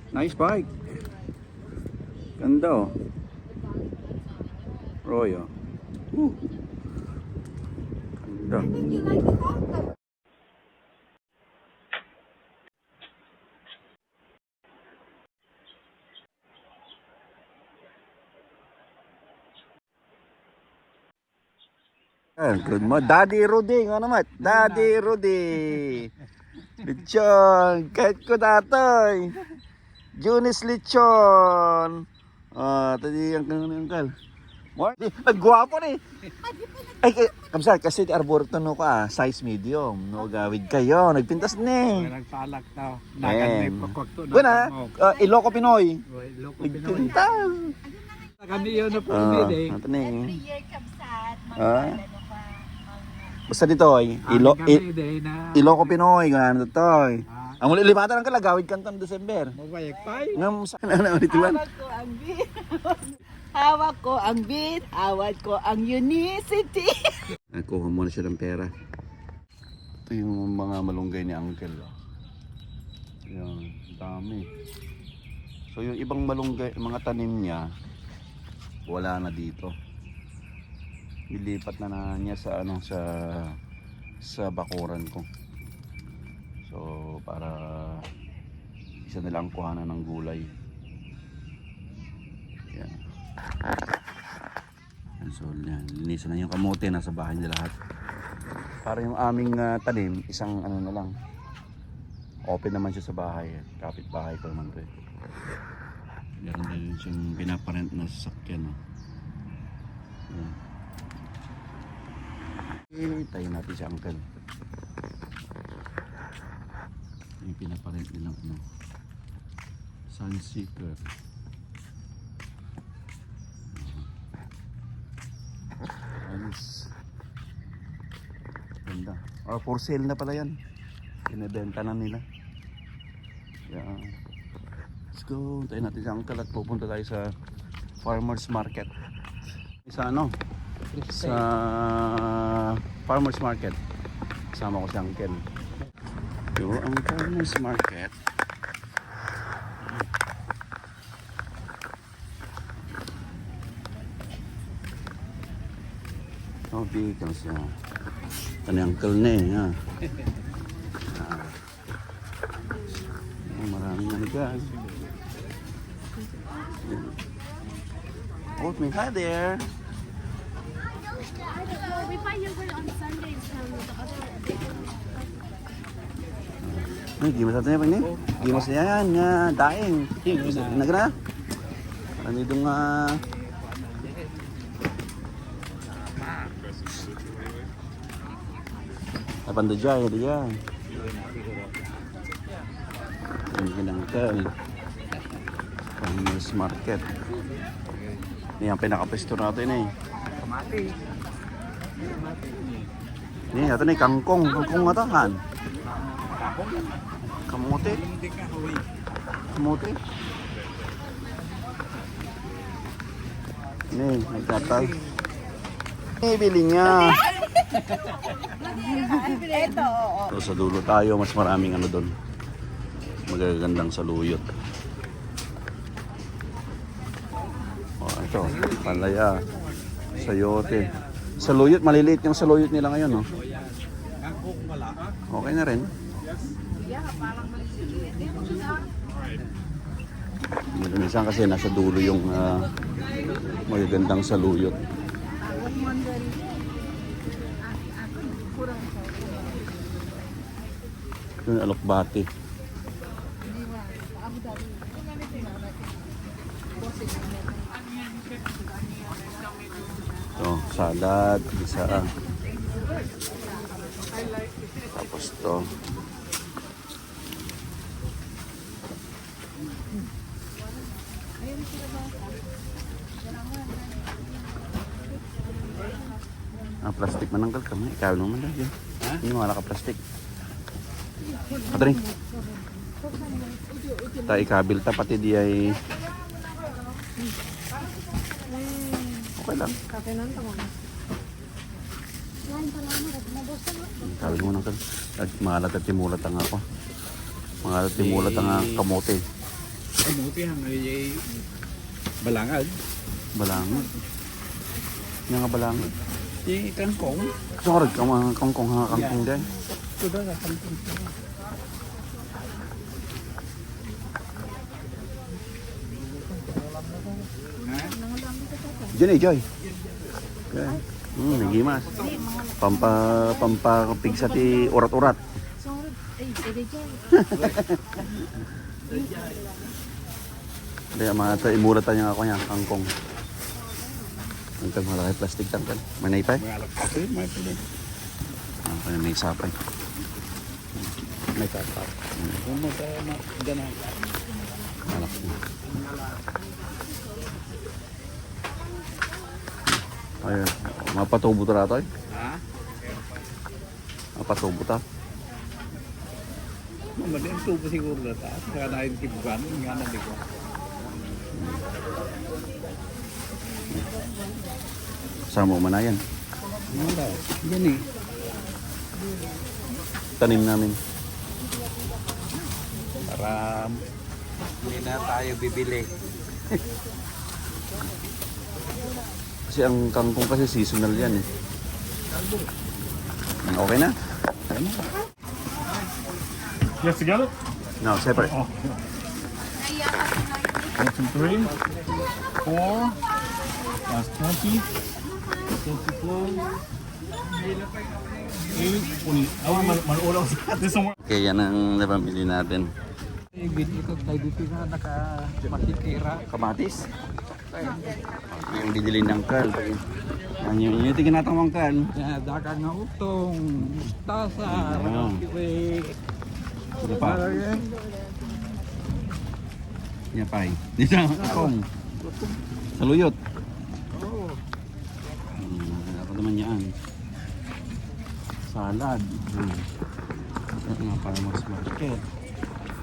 Nice bike. Ganda oh. Roy oh. Ganda. Good mo. Daddy Rudy. Ano naman? Daddy Rudy. Lechon. Kahit ko datoy. Junis Lechon. Tadi ang kal. Nagguwapo ni. Ay, kamsat kasi ti arborton no ka, size medium. No gawid kayo, nagpintas ni. Nagpalak na. Naganay pagkakto na. Kuna, Ilocos Pinoy. Ilocos Pinoy. Nagpintas. Kami yun na po din eh. Ito ni. Every year kabsat, mga Basta dito ay Ilocos Pinoy, ganun to. Ang muli limatan ang kalagawid kanton December. Mabayag pa eh. Ngam sa na ulit man. hawak ko ang beat, hawak ko ang unicity. Nakuha muna siya ng pera. Ito yung mga malunggay ni Uncle. Yan, dami. So yung ibang malunggay, mga tanim niya, wala na dito. Nilipat na niya sa sa bakuran ko. So para isa na lang kuhanan ng gulay. Yan. So linisan na yung kamote, nasa bahay nila lahat. Para yung aming tanim, isang ano na lang. Open naman siya sa bahay. Kapit bahay ko naman to eh. Meron din siyang pinaparent na sasakyan. Yan. Tayo natin si Uncle. Yung pinaparent nilang Sunseeker. Ayos. Ganda. For sale na pala yan. Pinibenta na nila. Yan. Let's go. Tayo natin si Uncle at pupunta tayo sa farmers market. Sa sa farmers market. Kasama ko si Uncle. Ito ang farmers market. Oh, vehicles yan. Ito ni Uncle na eh. Maraming ano guys. Oh, hi there. We find yogurt on Sundays from the other. Ay, gimas natin yan, Pagni. Gimas na yan, nga, daing. Nagana? Marami itong Apando dyan, hindi dyan. Ang kinangkal. Farmers market. Ini ang pinaka-pesto natin eh. Ini ito na kangkong. Kangkong matahan. Kamote. Kamote. Ini, nagkatal. Ini bili niya. So, sa dulo tayo, mas maraming ano doon. Magagandang saluyot. Oh, ito, palaya, sayote. Saluyot, maliliit yung saluyot nila ngayon, no? Okay na rin. Minsan kasi nasa dulo yung magagandang saluyot. Yung alokbati. Ito, salad, isa. Tapos to. Plastic mananggal kami. Ikaw naman lang yun. Ini wala ka plastic. Padre. Ta ikabil ta pati di ay okay lang. Kabil mo nang kan. Malat at timulat ang ako. Malat at timulat ang kamote. Kamuti ang ay balangag. Balangod. Yang nga balangod. Di kangkong. Sorry, kangkong ha, kangkong din. Ito daw na kangkong. Diyan eh, Joy. Okay. Nagimas. Pampapigsa ti urat-urat. Sorry. Ay, pwede dyan. Hindi, mga ito, imulatan niya ako niya, kangkong. Tangkal, malaki plastic tangkal. May naipay? Malak kasi may pili. Kaya may sapay. May tatak. Kung mo tayo na ganun. Malak niya. Ayun, mapatubo ta nato eh. Ha? Mapatubo ta. Mamali ang tubo siguro na taas. Kaya na yung tibugan. Nga na di ko. Sama mo na yan. Ano daw? Yan eh. Tanim namin. Para hindi na tayo bibili. Kasi ang kangkong kasi seasonal yan eh. Okay na? Yes, together? No, separate. Oh. 1, 2, 3, 4, that's 20, 24, 8, 20. I want my order. This one. Okay, yan ang napamili natin. Ito tayo dito na nakamatitira. Kamatis. Yung bibili ng kal. Yung tingin natin ang kal. Kaya dagang nga utong, mustasa, Ah. kiwi. Ano pa? Yan pa eh. Dito, akong. Saluyot. Oo. Ako naman yan. Salad. Ito nga farmer's market.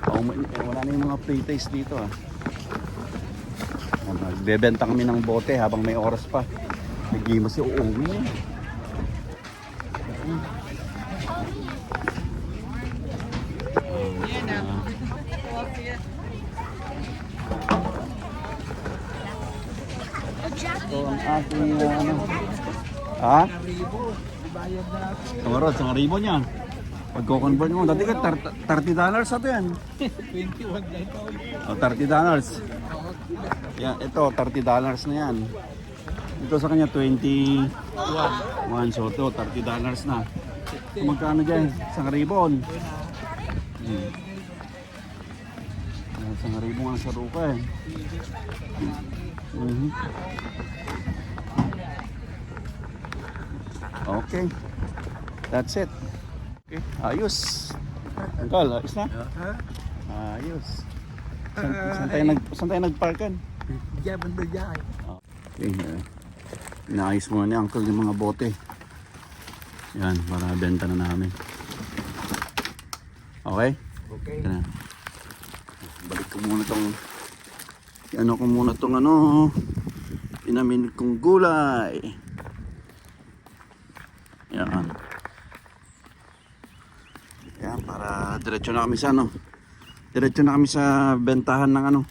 Oh, wala na yung mga pre-taste dito ah. Magbebenta kami ng bote habang may oras pa. Nag-imas si uuwi. Ito ang ating ano. Ha? Sa ribo niya. Pagko-convert mo, dati ka $30 sa ito yan. 21 na ito. O, $30. Yan, ito, $30 na yan. Ito sa kanya, 21. So, ito, $30 na. So, magkano dyan? Isang ribon. Isang ribon nga sa ruka eh. Okay. That's it. Okay. Ayos. Angkal, ayos na? Ayos. Saan tayo nagparkan? Diyan, banda diyan. Okay. Inaayos muna ni Uncle yung mga bote. Yan, para benta na namin. Okay? Okay. Yan na. Balik ko muna tong pinamin kong gulay. Yan. Yan, para diretso na kami sa diretso na kami sa bentahan ng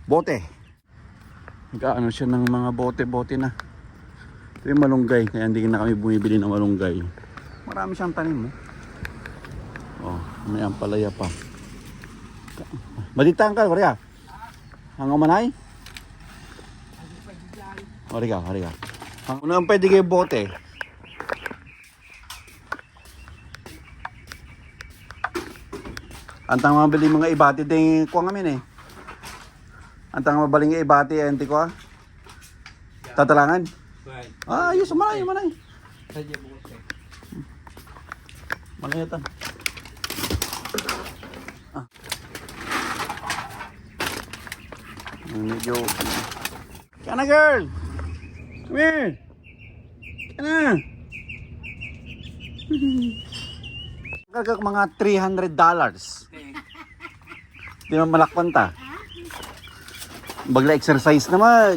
bote. Nag-ano siya ng mga bote-bote na. Ito yung malunggay, kaya hindi na kami bumibili ng malunggay. Marami siyang tanim oh, may ampalaya pa. Balitaan ka, Korea. Hanggang manay? Korea. Ano ang pwede kayo bote? Antang mabili mga ibati din ko ngamin eh. Antang mabaling ibati enti ko ah. Tatalangan. Ayos manay. Sadya bukas eh. Manayatan. Medyo Kana girl. Come here. Kana. Kagak mga $300. Di man malakpan ta. Bagla exercise naman.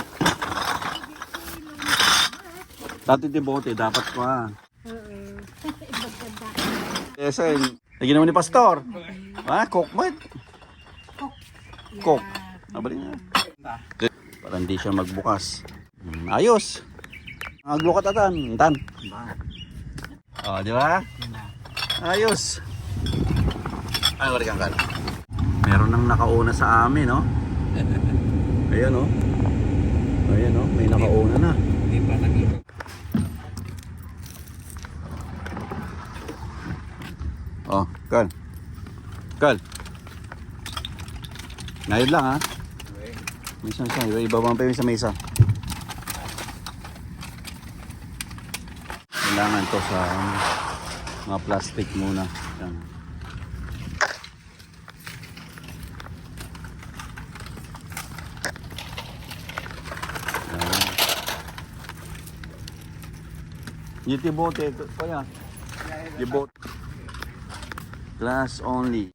Dati di bote, dapat pa. Yes, lagi naman ni Pastor. Ah, cookmate. Coke. Nabalik na. Para hindi siya magbukas. Ayos. Aglukat atan. Tan. Oh, di ba? Ayos. Ay, wala kang kala. Meron nang nakauna sa amin, no? Ayan, no? Ayan, no? May nakauna na. Hindi pa nakita. Oh, Carl. Carl. Ngayon lang, ha? Minsan siya. Ibabang pa yung sa mesa. Kailangan to sa mga plastic muna. Yan. Yung tibote, kaya. Tibote. Glass only.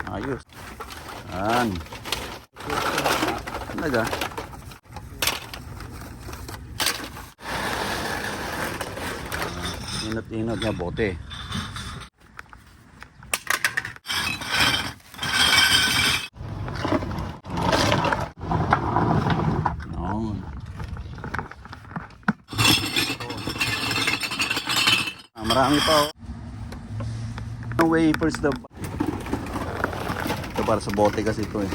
Ayos. Yan. Talaga. Inot-inot na bote. No. Marami pa, oh. Wafers daw. Ito para sa bote kasi ito, eh.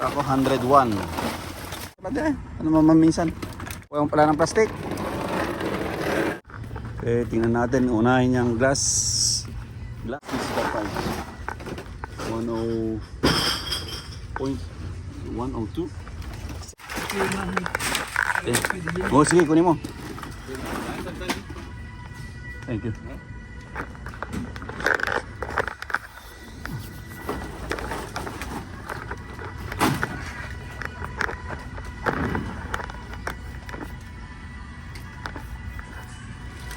Ako 101. Ano mamaminsan? Huwag pala ng plastic. Okay, tingnan natin. Unahin niyang glass. Glass is the price. 102. Okay. Oh, sige, kunin mo. Thank you.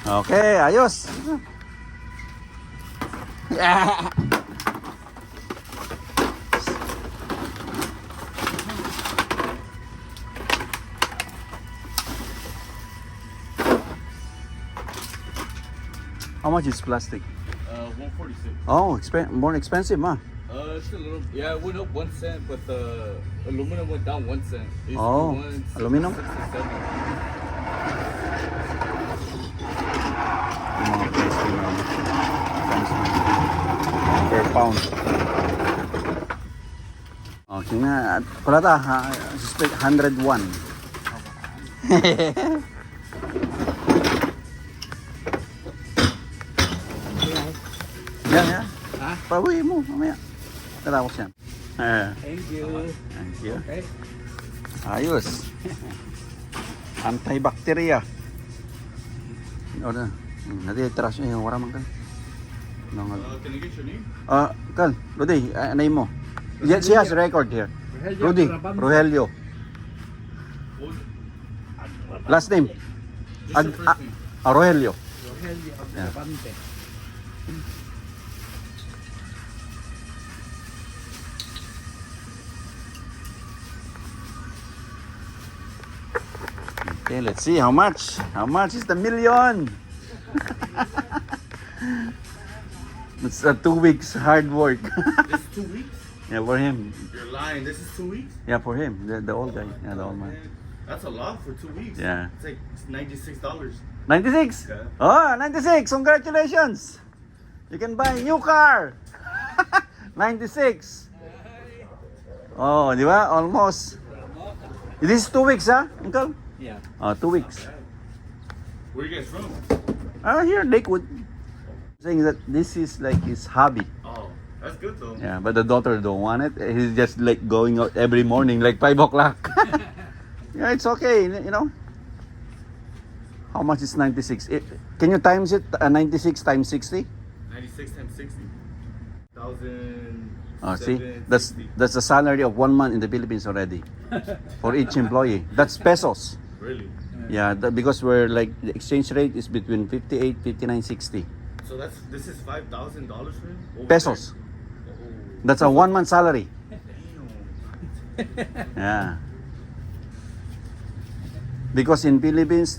Okay, ayos. How much is plastic? 146. Oh, more expensive, huh? It's a little, yeah, it went up 1 cent, but the aluminum went down 1 cent. It used to be Oh, 1.67. aluminum? Yung mga plastic na per pound. Okay na. Pala ta, suspect 101. Yan, yan. Ha? Pawi mo, mamaya. Natapos yan. Thank you. Thank you. Okay. Ayos. Antibacteria. O na. Natitras yung wala man ka. Can I get your name? Kal, Rudy, name mo. Yes, she has a record here. Rudy, Rogelio. What was it? Last name? Just your first name. Rogelio. Rogelio Yeah. Abante. Okay, let's see how much. How much is the million? It's 2 weeks hard work. This is 2 weeks? Yeah, for him. You're lying. This is 2 weeks? Yeah, for him. The old guy. Yeah, the old man. That's a lot for 2 weeks. Yeah. It's like $96. 96? Yeah. Oh, 96! Congratulations! You can buy a new car! 96! Oh, di ba? Almost. This is 2 weeks, ha, Uncle? Yeah. 2 weeks. Where you guys from? Here, Lakewood. Saying that this is like his hobby. Oh, that's good though. Yeah, but the daughter don't want it. He's just like going out every morning, like 5 o'clock. Yeah, it's okay, you know. How much is 96? Can you times it? 96 times 60? 96 times 60. 1,000. See, that's the salary of 1 month in the Philippines already for each employee. That's pesos. Really? Yeah, because we're like the exchange rate is between 58, 59, 60 So this is $5,000 for him? Over pesos. there? Oh, That's a 1 month salary. damn. Yeah. Because in Philippines,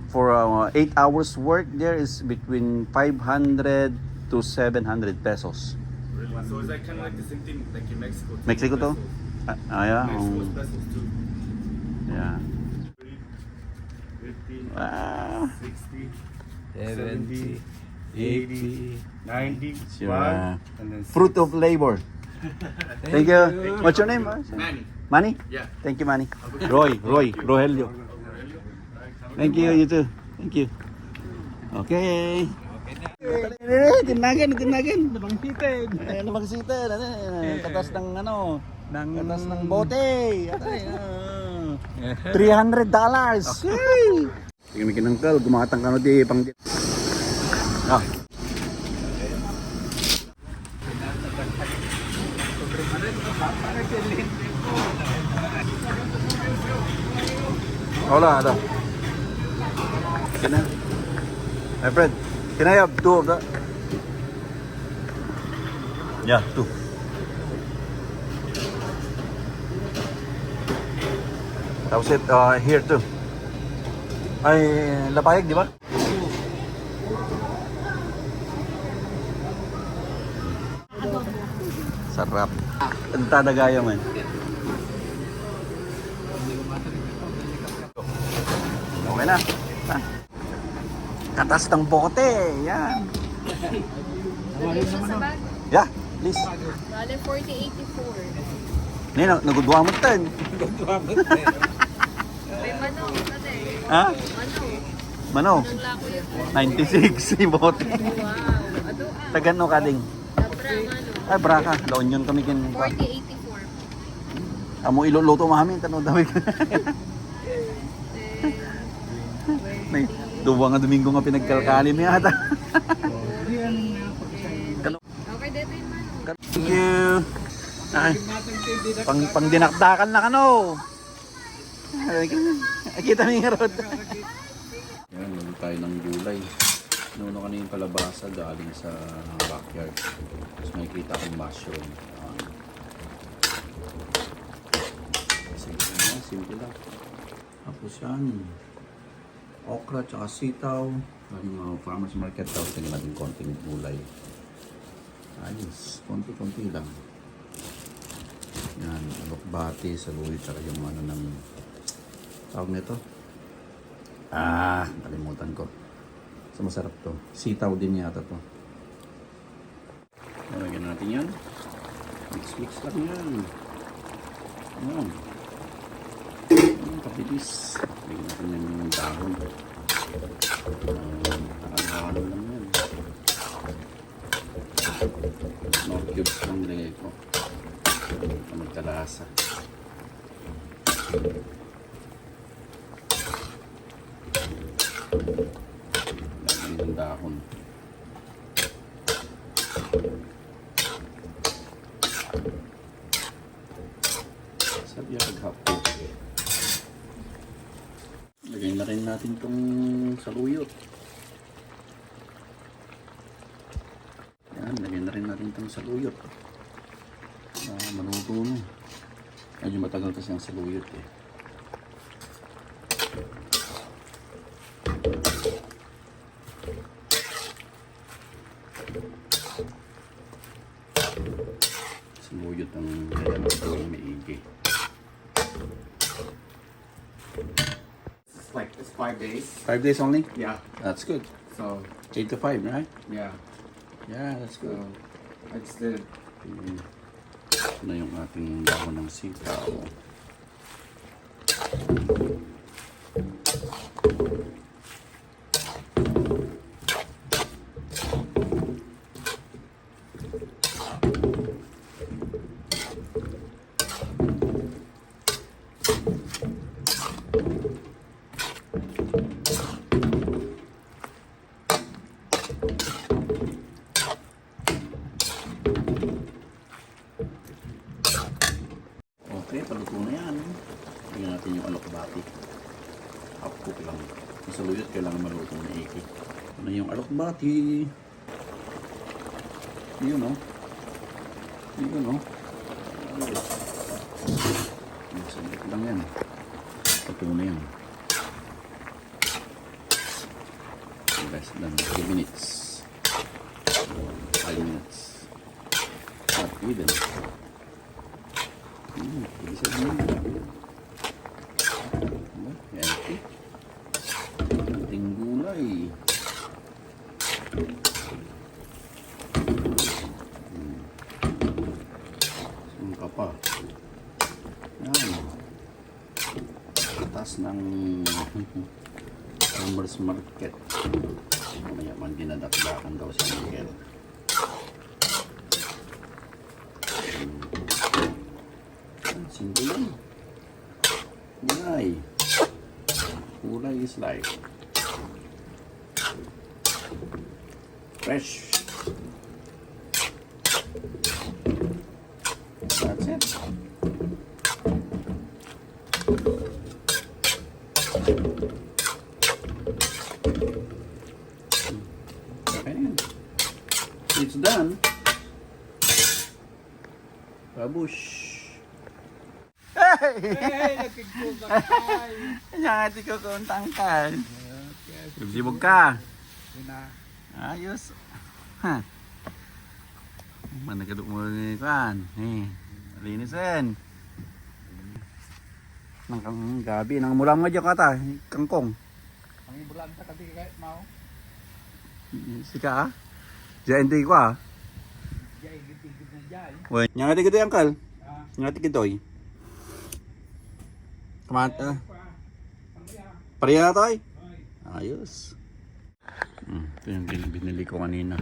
for 8 hours work there is between 500 to to 700 pesos. Really? So it's like kind of like the same thing like in Mexico. too. Mexico to? Pesos. Yeah. Mexico's pesos too. Yeah. 50, Wow. 60, 70, 80, 90, Sure. one, and then Fruit of labor. Thank you. What's your name? Manny. Manny? Yeah. Thank you, Manny. Rogelio. Thank you, you too. Thank you. Okay. Tinagan. Nabangsitin. Katas ng ano, katas ng bote. $300. Sige, may kinangkal. Gumakatang kano di pang... Ah. Hola, ada. Can I? My friend, can I have 2 of that? Yeah, 2. Tapos here too. Ay, lapayag, di ba? Sarap. Ang tadagaya man. Okay na. Ah. Katas ng bote. Yan. Yeah, please. Bale, 4084. Nino, nagudwa mo tan. May manok, ate. Ha? Manok. Mano? Naglako yun. 96 yung bote. Wow. Ado ah. Tagano kading. Labra, ano. Ay, braka. Laon yun kami kin. 4084. Amo iluluto mo kami. Tanong dami. May duwa nga Domingo nga pinagkalkali mo yata. Okay, dito yung manok. Thank you. Ay, pang dinakdakan na kano. Ay, kita mo yung road. Yan, meron tayo ng gulay. Nuno ka na yung kalabasa galing sa backyard. Tapos makikita kong mushroom. Simple lang. Tapos yan. Okra tsaka sitaw. Galing farmer's market. Tapos tingnan natin konting gulay. Ayos. Konti-konti lang. Yan. Alokbati, saluwi, tsaka yung ano ng tawag nito. Kalimutan ko. So masarap to. Sitaw din yata to. Lagyan natin yan. Mix lang yan. Yan. Yan, kapilis. Lagyan natin yan yung dahon. Nakakahalo lang yan. No cubes lang nilagay ko. Para magkalasa. Lagyan ng dahon. Sabi ang paghapo. Lagyan na rin natin itong saluyot. Yan, lagyan na rin natin itong saluyot. Maluto na. Medyo matagal kasi ang saluyot eh. Saluyot ang kaya ng maigi. It's 5 days. 5 days only? Yeah. That's good. So 8 to 5, right? yeah. Yeah, that's So good. I just did. Ito na yung ating dahon ng sitaw. Okay, paluto na yan. Lagyan natin yung alokbati. Half cook lang. Yung saluyot kailangan malutong na iki. Ano yung alokbati? Yun o. Yun o. Sandit lang yan. Paluto na yan. Less than 3 minutes. Eden. Isa din. Healthy. Kunting gulay. Sungka pa. Yan. Taas ng farmers market. Mamaya man dinadakdakan daw si Miguel. Simple lang. Kulay. Kulay is life. Fresh. That's it. Okay. It's done. Babush. Hey, nagkikbuka ka. Nyati ko kung tangkal. Sibog ka. Ayos. Ha. Managkaduk mo ni kan. Linisin. Nang gabi nang mulam nga diyan kata, kangkong. Ang ibulan sa kati kahit mau. Sika. Diyan di ko ah. Jay, gigit na jay. Wait, nyati gito angkal. Nyati gitoy. Kamata. Pareha toy. Ayos. Ito yung binili ko kanina.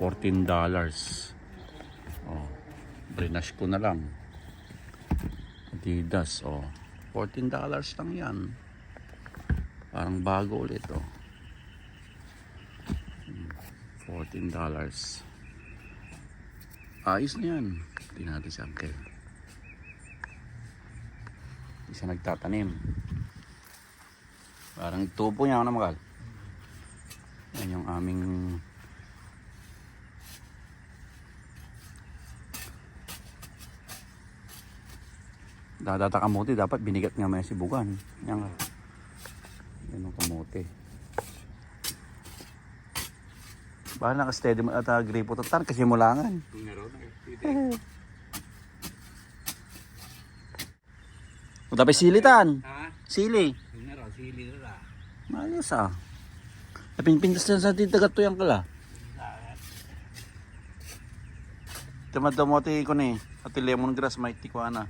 $14. Oh, brinash ko na lang. Adidas, oh. $14 lang yan. Parang bago ulit, oh. $14. Ayos na yan. Tingnan natin si Uncle. Isa nagtatanim. Parang tubo niya ako na makal. Yan yung aming dadata kamote. Dapat binigat nga may sibugan. Yan nga. Yan yung kamote. Baka naka-steady mo at gripo tatan kasi mulangan. O tapos silitan. Sili. Sili na. Ayos ah. Napinpintas na sa titagat to yan kala. Tamad-tamote ko ni. At lemongrass may tikwana.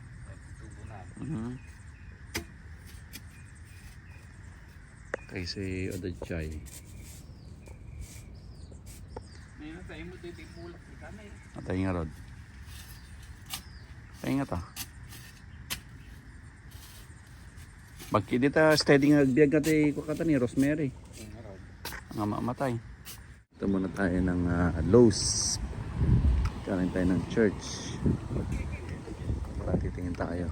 Kay si Odachay. Atay nga rod. Atay nga ta. Bagki dito steady nga agbiag kati ko kata ni Rosemary. Nga mamatay. Ito muna tayo ng Lowe's. Karin tayo ng church. Para titingin tayo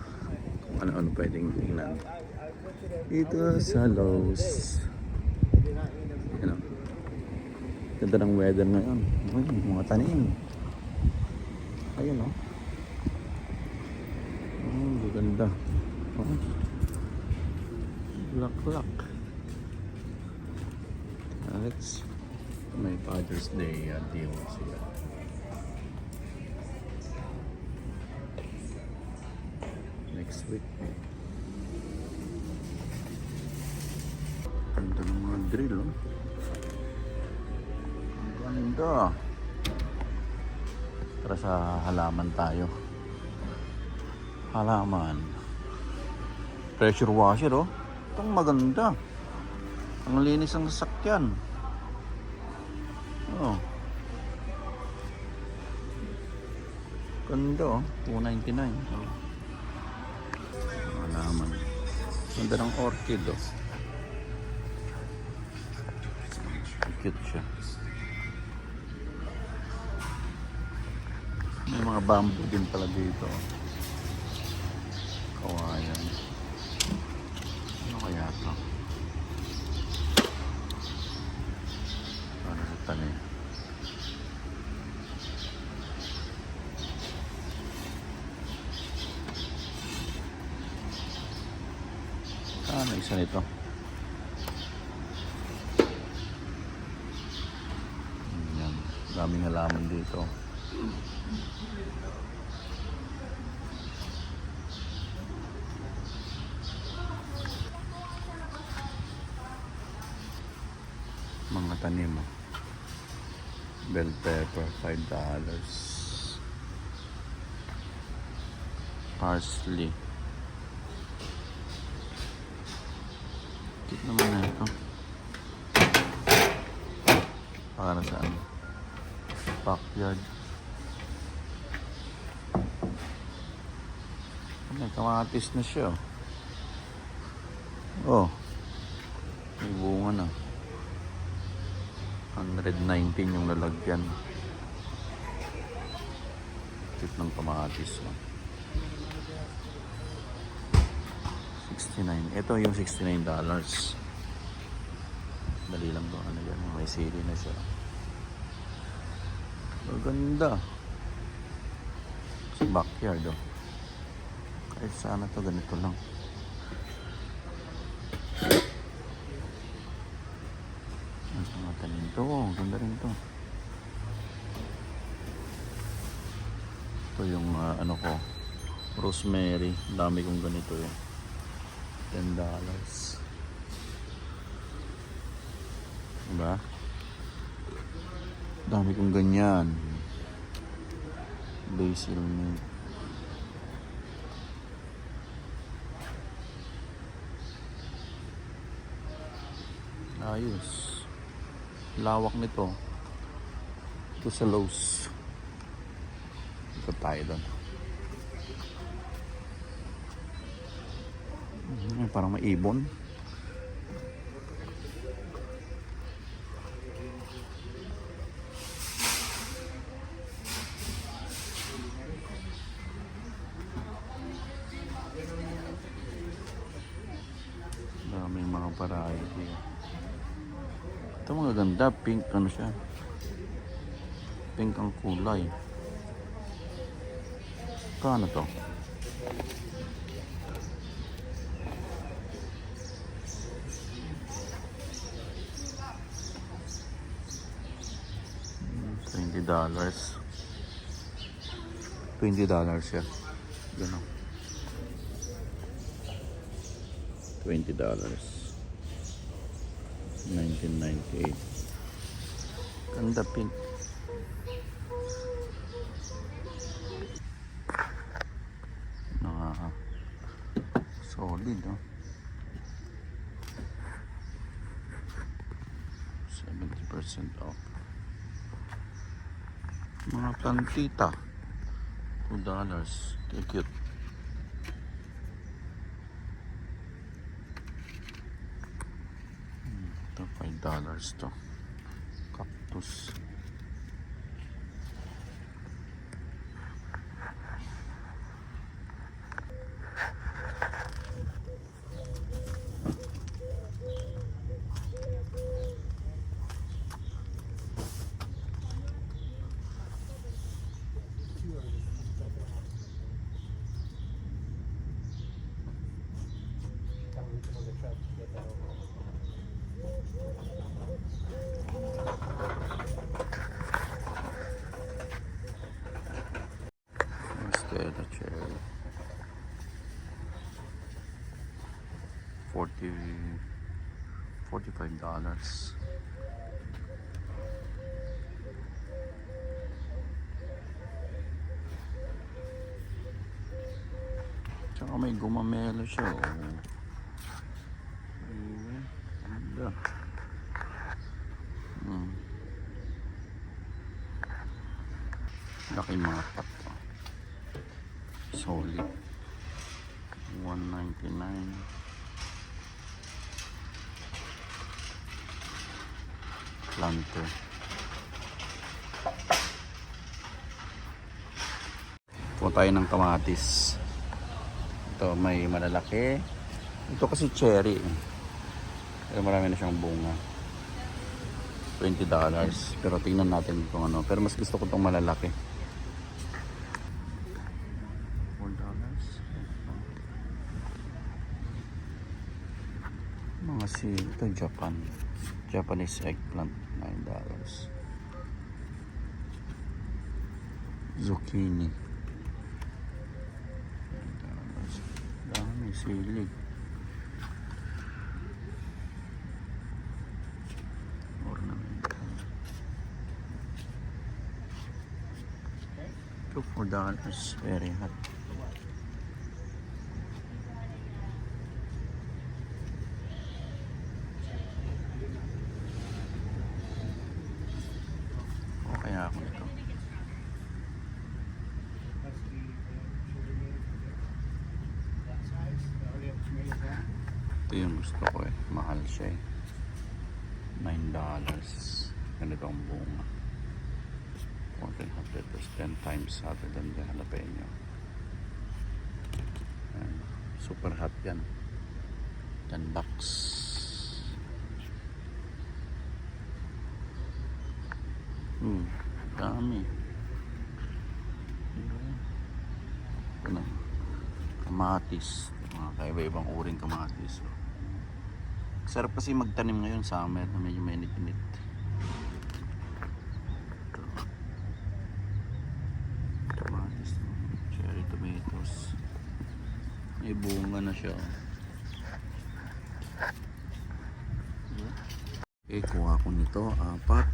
kung ano-ano pwedeng tingnan. Ito sa Lowe's. Yan o. Ganda ng weather ngayon. Mga tanim. Ayun o. Ganda. Lock. It's may Father's Day deal sila. Next week. Ganda ng mga drill, oh. Ang ganda. Tara sa halaman tayo. Halaman. Pressure washer, oh. Itong maganda. Ang linis ng sasakyan. Oh. Ganda, oh. $2.99. Oh. Halaman. Ganda ng orchid, oh. Cute siya. May mga bamboo din pala dito. Kawayan. Ano kaya ito? Para sa tanim. Ano isa nito? Yan. Daming halaman dito. Mga tanim. Bell pepper, $5. Parsley. Cute naman na ito. Para saan? Backyard. May kamatis na siya. Oh. May bunga na. 119 yung lalagyan. Cute ng kamatis. 69. Ito yung $69. Dali lang to. Ano yan? May sili na siya. Maganda. Sa backyard oh. Kahit sana to ganito lang. Ang mga tanim to. Oh, ganda rin to. Ito yung ano ko. Rosemary. Dami kong ganito eh. $10. Diba? Dami kong ganyan. Basil mint. Ayos. Lawak nito. Ito sa Lowe's. Ito tayo doon. Parang may ibon. Daming mga variety. Ito mga ganda. Pink ano siya. Pink ang kulay. Paano to? $20 siya. Gano'n. $20. 1998. Ganda pink. Solid, no? 70% off. Mga plantita. $2. Cute. Ito $5 to. Cactus. Mosquito cherry. $45. Tsaka may gumamelo siya. Oh. Ayun. Ganda. Laki mga pot. Solid. $199. Planter. Kuha tayo ng kamatis. Ito may malalaki. Ito kasi cherry. Pero marami na siyang bunga. $20. Pero tingnan natin kung ano. Pero mas gusto ko itong malalaki. Mga ito Japan. Japanese eggplant $9. zucchini. Dami sili. Ornamental. $4 very hot. Okay ako nito. Ito yung gusto ko eh. Mahal siya eh. $9. Ganito ang bunga. 100 plus 10 times hotter than the jalapeno. Ayan. Super hot yan. $10. Dami. Ito na. Kamatis. Mga kaiba-ibang uring kamatis. Sarap kasi magtanim ngayon summer na medyo mainit-init. Ito. Kamatis. Cherry tomatoes. May bunga na siya. Okay, kuha ko nito. 4.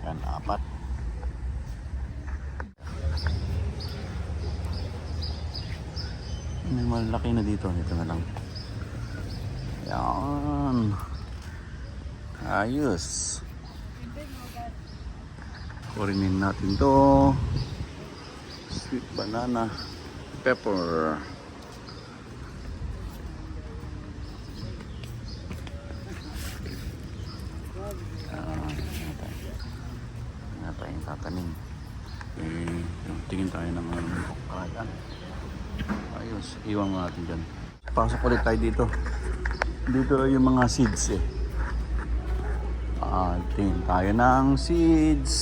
Yan, 4. May malaki na dito. Ito na lang. Yan. Ayos. Kurinin natin to. Sweet banana pepper. Tayong tatanim. Tingin tayo ng okra. Ayos, iwan mo natin dyan. Pasok ulit tayo dito. Dito yung mga seeds eh. Tingin tayo ng seeds.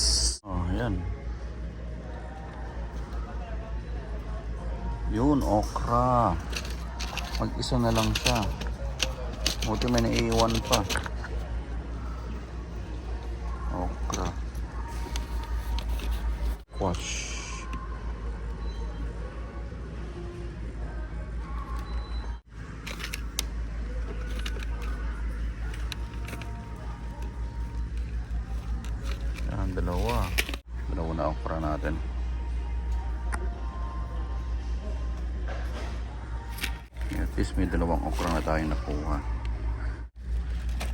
Oh, ayan. Yun, okra. Mag-isa na lang siya. Buti may naiiwan pa. Okra. Squash. Yan, dalawa na okra natin. At least may 2 okra na tayong nakuha.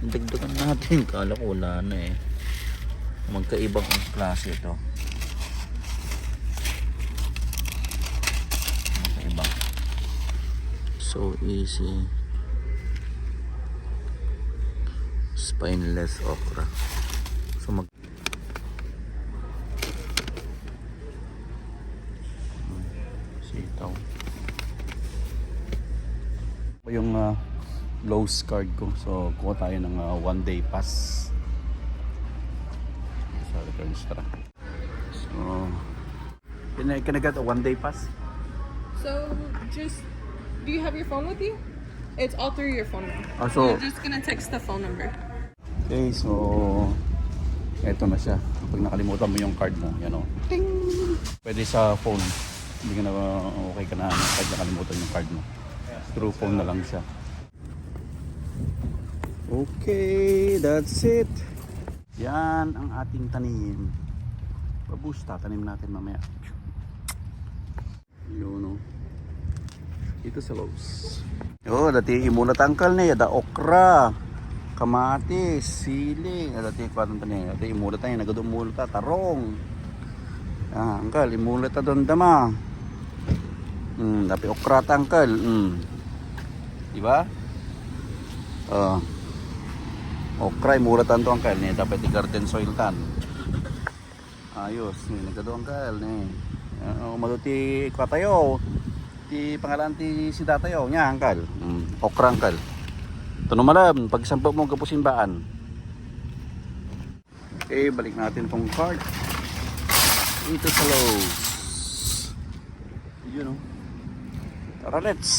Dagdagan natin. Kala ko wala na eh. Magkaibang ang klase ito. So easy. Spineless okra. So sitaw. Yung Lowe's card ko. So kuha tayo ng 1-day pass. Sa return extra. So can I get a 1-day pass? So just, do you have your phone with you? It's all through your phone now. So You're just gonna text the phone number. okay, so eto na siya. Pag nakalimutan mo yung card mo, yan o. Ting! Pwede sa phone. Hindi ka na okay ka na kahit nakalimutan yung card mo. Through phone na lang siya. Okay, that's it. Yan ang ating tanim. Babush, tatanim natin mamaya. Yun o. Dito sa Lowe's. Dati imulat angkal niya. Da okra. Kamatis. Sili. Dati parang tani. Dati imulat tayo. Nagadumulat ta. Tarong. Angkal. Imulat ta doon dama. Dati okra ta angkal. Diba? Okra. Imulat ta to angkal niya. Dapat i-garden soil tan. Ayos. Nagado angkal niya. Maduti kwa tayo. Ti pangalan ti si tatayo nya angkal. Okra angkal. Ito na malam, pag sampo mo kapusimbaan. Okay, balik natin tong cart. Ito sa Lowe's. Yun o. Tara, let's.